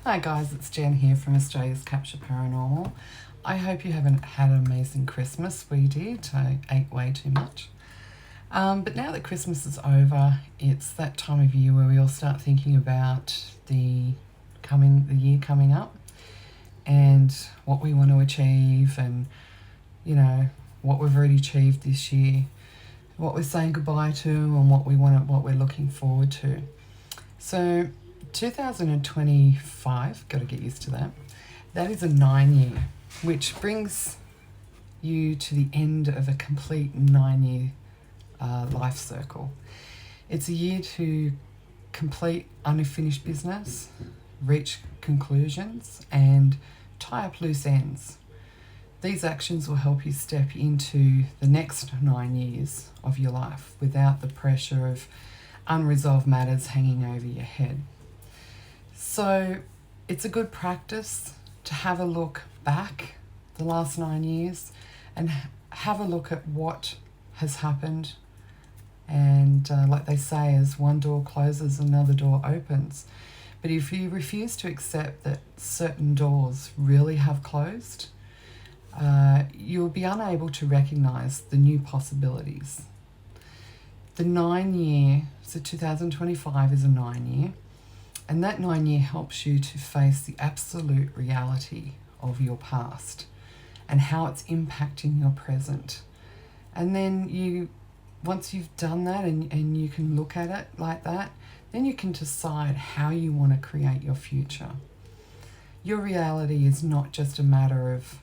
Hi guys, it's Jen here from Australia's Capture Paranormal. I hope you haven't had an amazing Christmas. We did. I ate way too much. But now that Christmas is over, it's that time of year where we all start thinking about the year coming up and what we want to achieve and, what we've already achieved this year, what we're saying goodbye to and what we're looking forward to. So 2025, got to get used to that. That is a 9-year, which brings you to the end of a complete 9-year life circle. It's a year to complete unfinished business, reach conclusions, and tie up loose ends. These actions will help you step into the next 9 years of your life without the pressure of unresolved matters hanging over your head. So it's a good practice to have a look back the last 9 years and have a look at what has happened. And like they say, as one door closes, another door opens. But if you refuse to accept that certain doors really have closed, you'll be unable to recognize the new possibilities. The 9-year, so 2025 is a 9-year, and that 9-year helps you to face the absolute reality of your past and how it's impacting your present. And then once you've done that and you can look at it like that, then you can decide how you want to create your future. Your reality is not just a matter of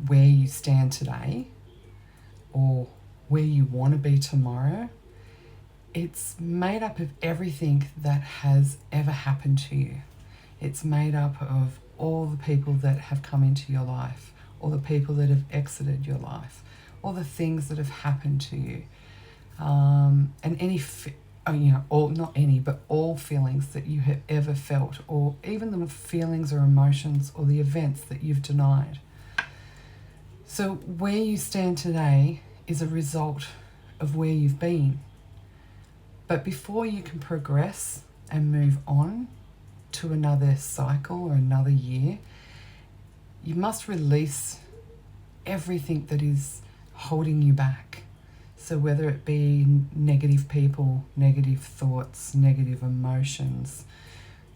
where you stand today or where you want to be tomorrow. It's made up of everything that has ever happened to you. It's made up of all the people that have come into your life, all the people that have exited your life, all the things that have happened to you, and all feelings that you have ever felt, or even the feelings or emotions or the events that you've denied. So where you stand today is a result of where you've been. But before you can progress and move on to another cycle or another year, you must release everything that is holding you back. So whether it be negative people, negative thoughts, negative emotions,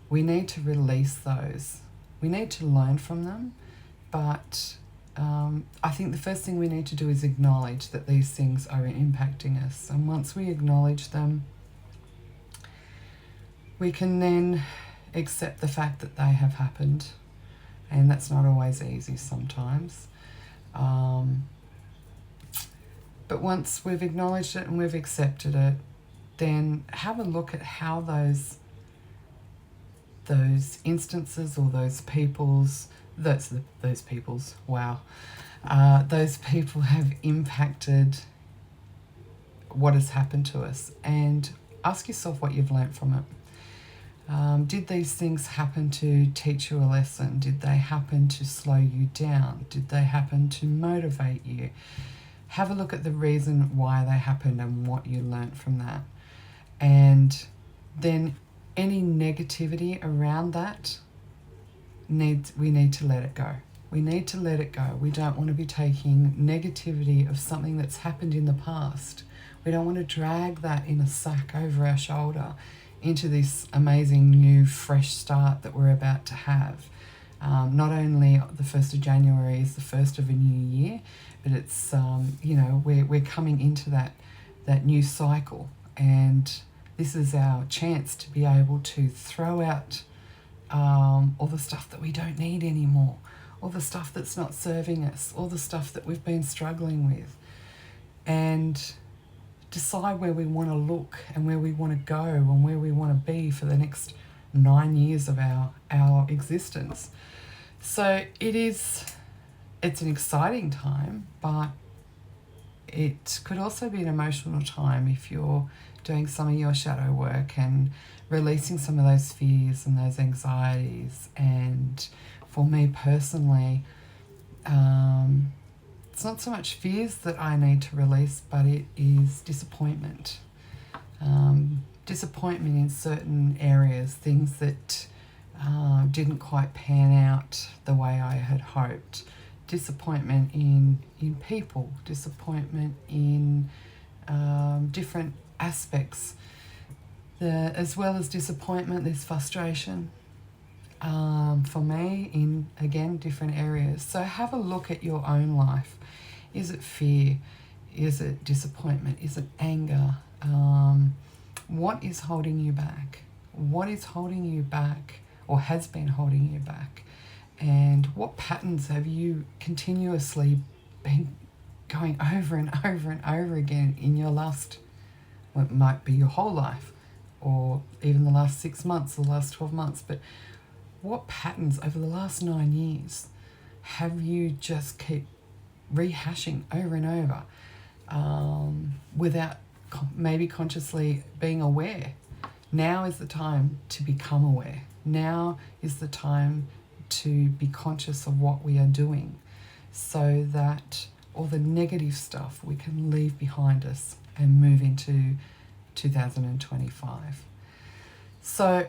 we need to release those. We need to learn from them, but I think the first thing we need to do is acknowledge that these things are impacting us. And once we acknowledge them, we can then accept the fact that they have happened. And that's not always easy sometimes. But once we've acknowledged it and we've accepted it, then have a look at how those instances or those people have impacted what has happened to us, and ask yourself what you've learnt from it. Did these things happen to teach you a lesson? Did they happen to slow you down? Did they happen to motivate you? Have a look at the reason why they happened and what you learnt from that. And then any negativity around that, we need to let it go. We need to let it go. We don't want to be taking negativity of something that's happened in the past. We don't want to drag that in a sack over our shoulder into this amazing new fresh start that we're about to have. Not only the 1st of January is the first of a new year, but it's, we're coming into that new cycle. And this is our chance to be able to throw out all the stuff that we don't need anymore, all the stuff that's not serving us, all the stuff that we've been struggling with, and decide where we want to look and where we want to go and where we want to be for the next 9 years of our existence. So it's an exciting time, but it could also be an emotional time if you're doing some of your shadow work and releasing some of those fears and those anxieties. And for me personally, it's not so much fears that I need to release, but it is disappointment. Disappointment in certain areas, things that didn't quite pan out the way I had hoped. Disappointment in people, disappointment in different aspects. As well as disappointment, there's frustration for me in, again, different areas. So have a look at your own life. Is it fear? Is it disappointment? Is it anger? What is holding you back? What is holding you back or has been holding you back? And what patterns have you continuously been going over and over and over again in your last, what might be your whole life, or even the last 6 months, the last 12 months, but what patterns over the last 9 years have you just keep rehashing over and over without maybe consciously being aware? Now is the time to become aware. Now is the time to be conscious of what we are doing, so that all the negative stuff we can leave behind us and move into 2025. So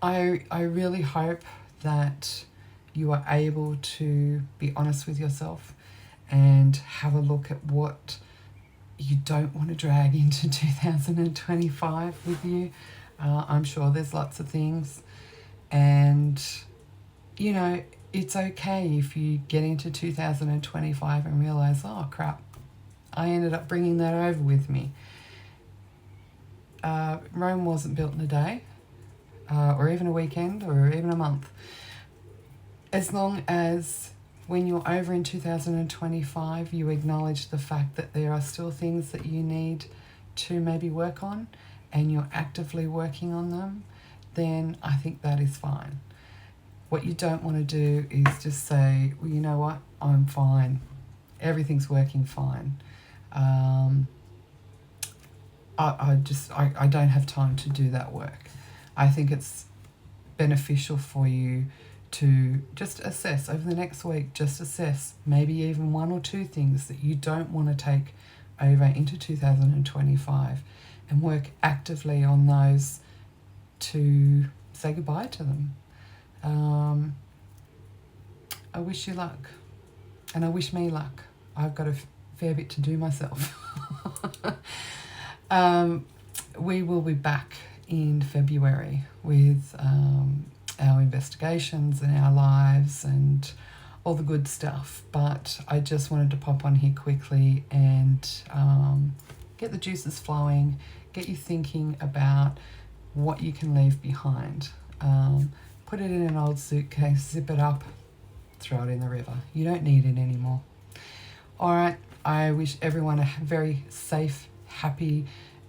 I really hope that you are able to be honest with yourself and have a look at what you don't want to drag into 2025 with you. I'm sure there's lots of things, and you know, it's okay if you get into 2025 and realize, oh crap, I ended up bringing that over with me. Rome wasn't built in a day, or even a weekend, or even a month. As long as when you're over in 2025, you acknowledge the fact that there are still things that you need to maybe work on, and you're actively working on them, then I think that is fine. What you don't want to do is just say, well, you know what, I'm fine. Everything's working fine. I don't have time to do that work. I think it's beneficial for you to just assess over the next week, just assess maybe even 1 or 2 things that you don't want to take over into 2025 and work actively on those to say goodbye to them. I wish you luck, and I wish me luck. I've got a fair bit to do myself. We will be back in February with our investigations and our lives and all the good stuff, but I just wanted to pop on here quickly and get the juices flowing, get you thinking about what you can leave behind. Put it in an old suitcase, zip it up, throw it in the river. You don't need it anymore. All right, I wish everyone a very safe, happy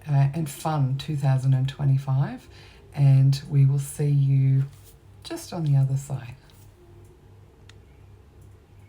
and fun 2025, and we will see you just on the other side.